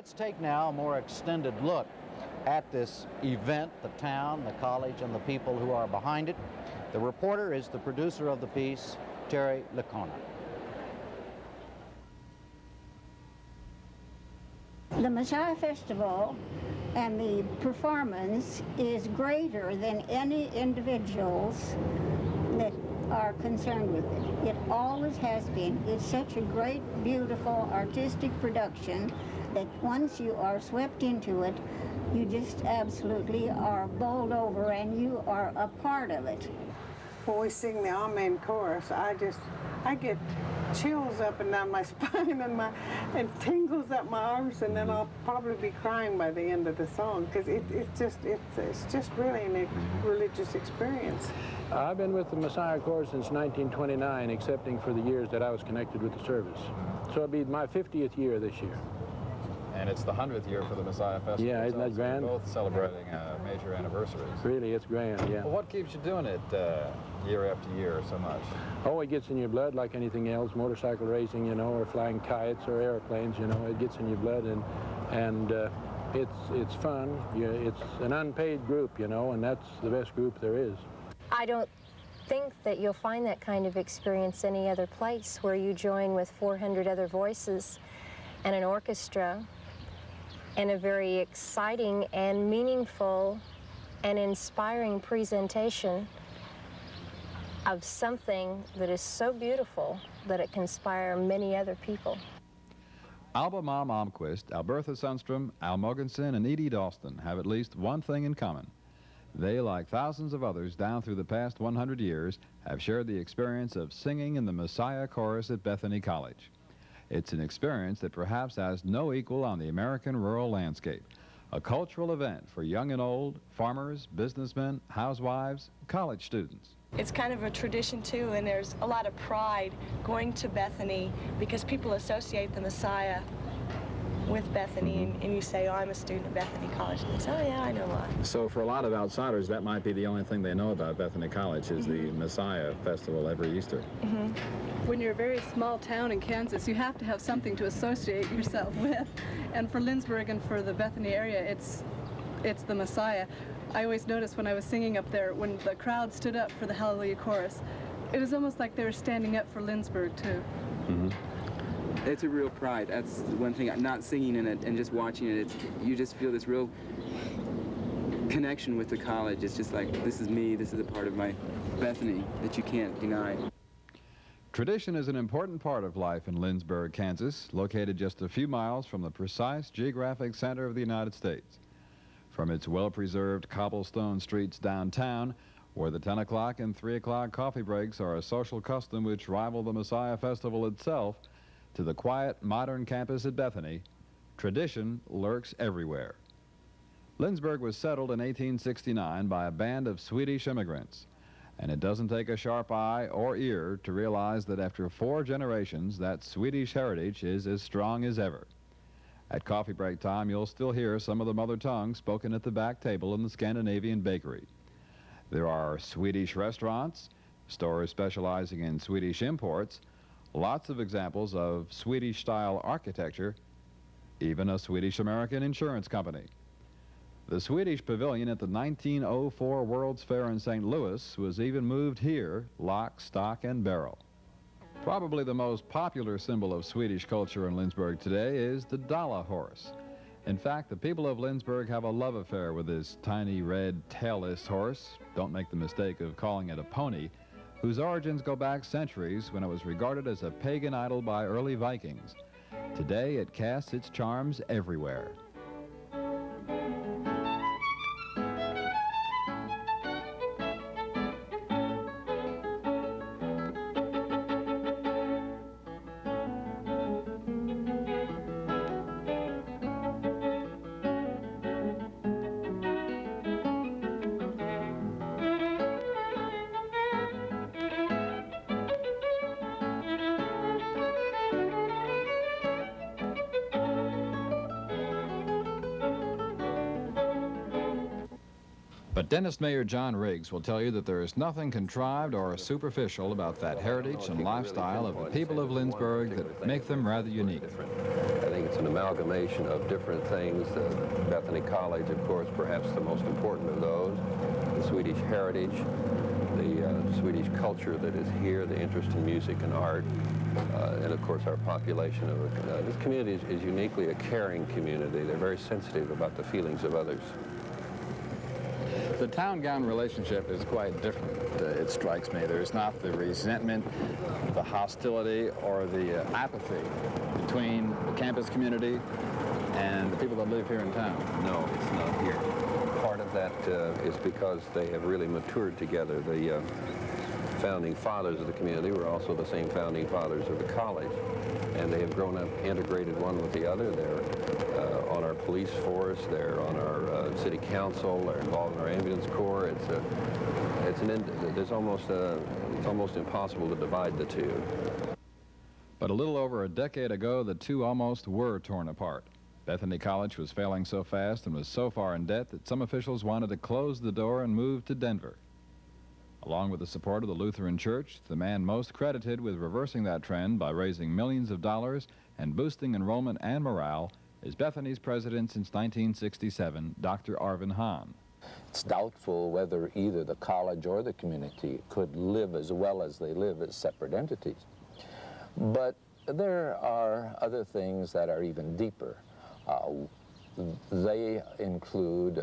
Let's take now a more extended look at this event, the town, the college, and the people who are behind it. The reporter is the producer of the piece, Terry Licona. The Messiah Festival and the performance is greater than any individuals that are concerned with it. It always has been. It's such a great, beautiful, artistic production that once you are swept into it, you just absolutely are bowled over and you are a part of it. When we sing the Amen chorus, I get chills up and down my spine and tingles up my arms, and then I'll probably be crying by the end of the song because it's just really a religious experience. I've been with the Messiah Chorus since 1929, excepting for the years that I was connected with the service. So it'll be my 50th year this year. And it's the 100th year for the Messiah Festival. Yeah, isn't that grand? We're both celebrating major anniversaries. Really, it's grand, yeah. Well, what keeps you doing it year after year so much? Oh, it gets in your blood like anything else, motorcycle racing, you know, or flying kites or airplanes, you know, it gets in your blood, and it's fun. It's an unpaid group, you know, and that's the best group there is. I don't think that you'll find that kind of experience any other place where you join with 400 other voices and an orchestra and a very exciting and meaningful and inspiring presentation of something that is so beautiful that it can inspire many other people. Alba Malm, Albertha Sundstrom, Al Mogenson, and Edie Dalston have at least one thing in common. They, like thousands of others down through the past 100 years, have shared the experience of singing in the Messiah Chorus at Bethany College. It's an experience that perhaps has no equal on the American rural landscape. A cultural event for young and old, farmers, businessmen, housewives, college students. It's kind of a tradition too, and there's a lot of pride going to Bethany because people associate the Messiah with Bethany, and you say, oh, I'm a student at Bethany College. And they say, oh yeah, I know why. So for a lot of outsiders, that might be the only thing they know about Bethany College is the Messiah Festival every Easter. When you're a very small town in Kansas, you have to have something to associate yourself with. And for Lindsborg and for the Bethany area, it's the Messiah. I always noticed when I was singing up there, when the crowd stood up for the Hallelujah Chorus, it was almost like they were standing up for Lindsborg too. It's a real pride. That's one thing. Not singing in it and just watching it, you just feel this real connection with the college. It's just like, this is me, this is a part of my Bethany that you can't deny. Tradition is an important part of life in Lindsborg, Kansas, located just a few miles from the precise geographic center of the United States. From its well-preserved cobblestone streets downtown, where the 10 o'clock and 3 o'clock coffee breaks are a social custom which rival the Messiah Festival itself, to the quiet, modern campus at Bethany, tradition lurks everywhere. Lindsborg was settled in 1869 by a band of Swedish immigrants, and it doesn't take a sharp eye or ear to realize that after 4 generations, that Swedish heritage is as strong as ever. At coffee break time, you'll still hear some of the mother tongue spoken at the back table in the Scandinavian bakery. There are Swedish restaurants, stores specializing in Swedish imports, lots of examples of Swedish-style architecture, even a Swedish-American insurance company. The Swedish pavilion at the 1904 World's Fair in St. Louis was even moved here, lock, stock, and barrel. Probably the most popular symbol of Swedish culture in Lindsborg today is the Dala horse. In fact, the people of Lindsborg have a love affair with this tiny red tailless horse. Don't make the mistake of calling it a pony, whose origins go back centuries when it was regarded as a pagan idol by early Vikings. Today, it casts its charms everywhere. But dentist Mayor John Riggs will tell you that there is nothing contrived or superficial about that heritage and lifestyle of the people of Lindsborg that make them rather unique. I think It's an amalgamation of different things. Bethany College, of course, perhaps the most important of those, the Swedish heritage, the Swedish culture that is here, the interest in music and art, and of course our population. This community is uniquely a caring community. They're very sensitive about the feelings of others. The town-gown relationship is quite different, it strikes me. There's not the resentment, the hostility, or the apathy between the campus community and the people that live here in town. No, it's not here. Part of that is because they have really matured together. The founding fathers of the community were also the same founding fathers of the college, and they have grown up integrated one with the other. They're on our police force, they're on our city council, they're involved in our ambulance corps. It's almost impossible to divide the two. But a little over a decade ago, the two almost were torn apart. Bethany College was failing so fast and was so far in debt that some officials wanted to close the door and move to Denver. Along with the support of the Lutheran Church, the man most credited with reversing that trend by raising millions of dollars and boosting enrollment and morale is Bethany's president since 1967, Dr. Arvin Hahn. It's doubtful whether either the college or the community could live as well as they live as separate entities. But there are other things that are even deeper. They include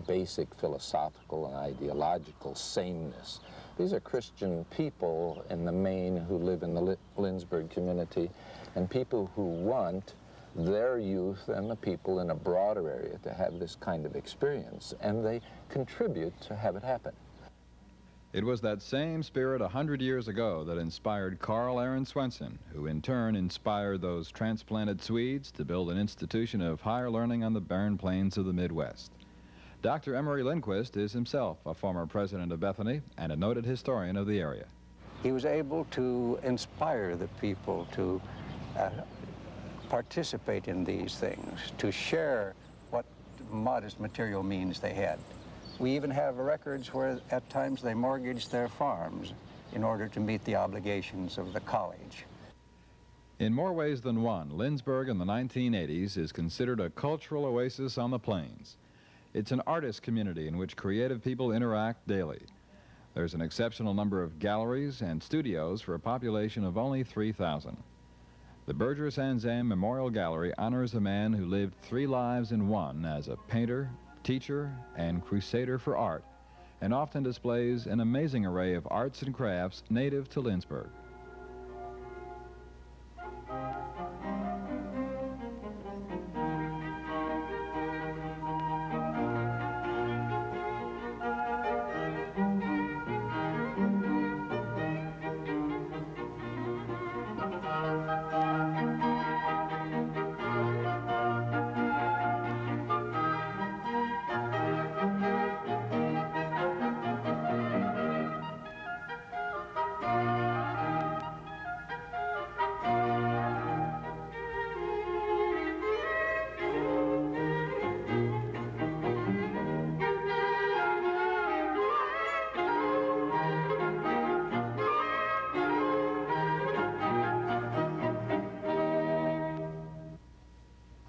basic philosophical and ideological sameness. These are Christian people in the main who live in the Lindsborg community, and people who want their youth and the people in a broader area to have this kind of experience, and they contribute to have it happen. It was that same spirit 100 years ago that inspired Carl Aaron Swenson, who in turn inspired those transplanted Swedes to build an institution of higher learning on the barren plains of the Midwest. Dr. Emory Lindquist is himself a former president of Bethany and a noted historian of the area. He was able to inspire the people to participate in these things, to share what modest material means they had. We even have records where at times they mortgaged their farms in order to meet the obligations of the college. In more ways than one, Lindsborg in the 1980s is considered a cultural oasis on the plains. It's an artist community in which creative people interact daily. There's an exceptional number of galleries and studios for a population of only 3,000. The Berger Sanzam Memorial Gallery honors a man who lived 3 lives in one as a painter, teacher, and crusader for art, and often displays an amazing array of arts and crafts native to Lindsborg.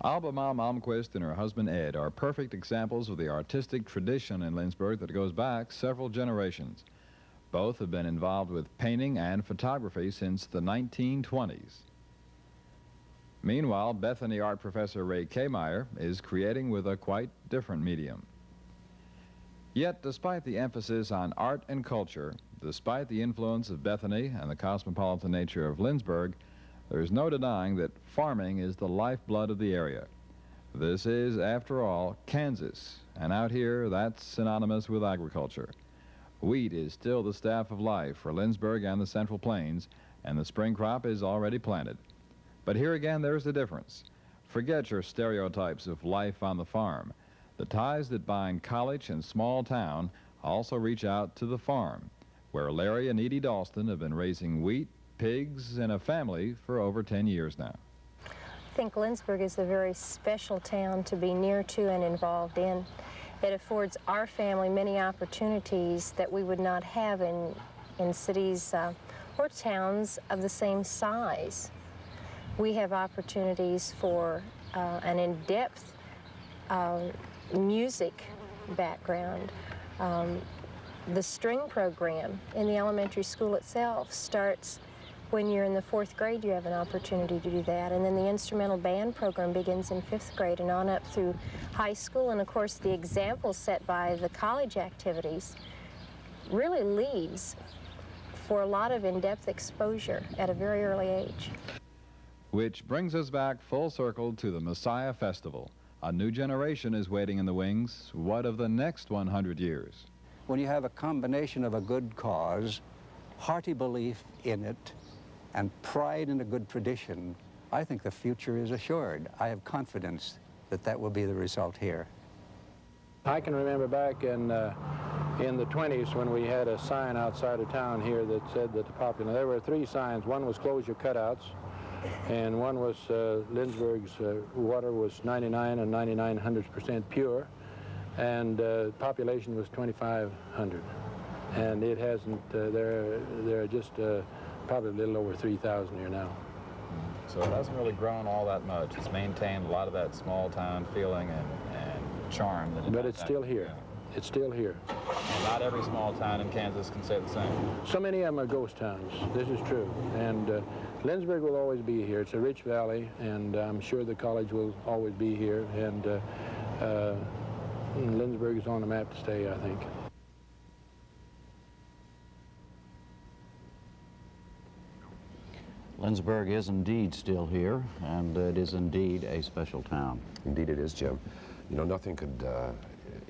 Alba Malm and her husband Ed are perfect examples of the artistic tradition in Lindsborg that goes back several generations. Both have been involved with painting and photography since the 1920s. Meanwhile, Bethany art professor Ray Kmeyer is creating with a quite different medium. Yet, despite the emphasis on art and culture, despite the influence of Bethany and the cosmopolitan nature of Lindsborg, there is no denying that farming is the lifeblood of the area. This is, after all, Kansas, and out here, that's synonymous with agriculture. Wheat is still the staff of life for Lindsborg and the Central Plains, and the spring crop is already planted. But here again, there's the difference. Forget your stereotypes of life on the farm. The ties that bind college and small town also reach out to the farm, where Larry and Edie Dalston have been raising wheat, pigs, and a family for over 10 years now. I think Lindsborg is a very special town to be near to and involved in. It affords our family many opportunities that we would not have in cities or towns of the same size. We have opportunities for an in-depth music background. The string program in the elementary school itself starts when you're in the 4th grade. You have an opportunity to do that, and then the instrumental band program begins in 5th grade and on up through high school. And of course the example set by the college activities really leads for a lot of in-depth exposure at a very early age. Which brings us back full circle to the Messiah Festival. A new generation is waiting in the wings. What of the next 100 years? When you have a combination of a good cause, hearty belief in it, and pride in a good tradition, I think the future is assured. I have confidence that that will be the result here. I can remember back in the 20s when we had a sign outside of town here that said that the popular, there were 3 signs. One was close your cutouts, and one was Lindsborg's water was 99 and 99/100% pure, and population was 2,500. And it hasn't, there are just probably a little over 3,000 here now. So it hasn't really grown all that much. It's maintained a lot of that small town feeling and charm. But it's still here. It's still here. And not every small town in Kansas can say the same. So many of them are ghost towns. This is true. And Lindsborg will always be here. It's a rich valley, and I'm sure the college will always be here. And Lindsborg is on the map to stay, I think. Lindsborg is indeed still here, and it is indeed a special town. Indeed it is, Jim. You know, nothing could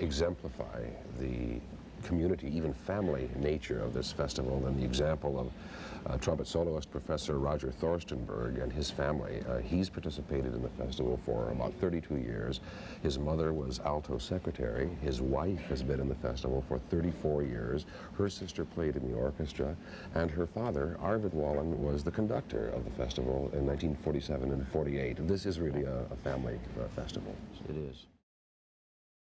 exemplify the community, even family nature of this festival than the example of trumpet soloist Professor Roger Thorstenberg and his family. He's participated in the festival for about 32 years. His mother was alto secretary. His wife has been in the festival for 34 years. Her sister played in the orchestra, and her father, Arvin Hahn, was the conductor of the festival in 1947 and 48. This is really a family festival. It is.